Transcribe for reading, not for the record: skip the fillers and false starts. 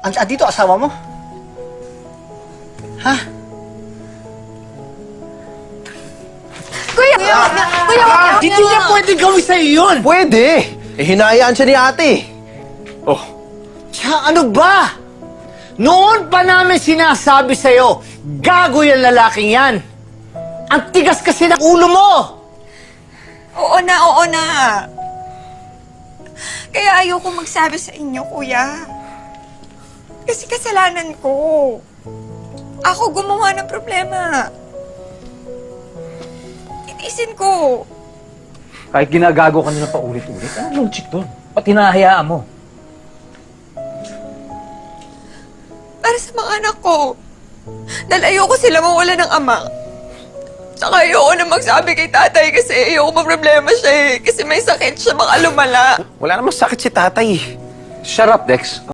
Andito asawa mo? Ha? Kuya, wag Hindi niya pwede gawin sa'yo yun! Pwede! Eh, hinayaan siya ni ate. Oh, Siya, ano ba? Noon pa namin sinasabi sa'yo, gago yung lalaking yan. Ang tigas kasi ng ulo mo! Oo na. Kaya ayoko magsabi sa inyo, kuya. Kasi kasalanan ko. Ako gumawa ng problema. Itiisin ko. Kahit ginagago ka nila pa ulit-ulit, anong chick doon? Ba't hinahayaan mo? Para sa mga anak ko. Dahil ayoko sila mawala ng ama. Tsaka ayoko na magsabi kay tatay kasi ayoko problema siya eh. Kasi may sakit siya, baka lumala. wala namang sakit si tatay. Shut up, Dex.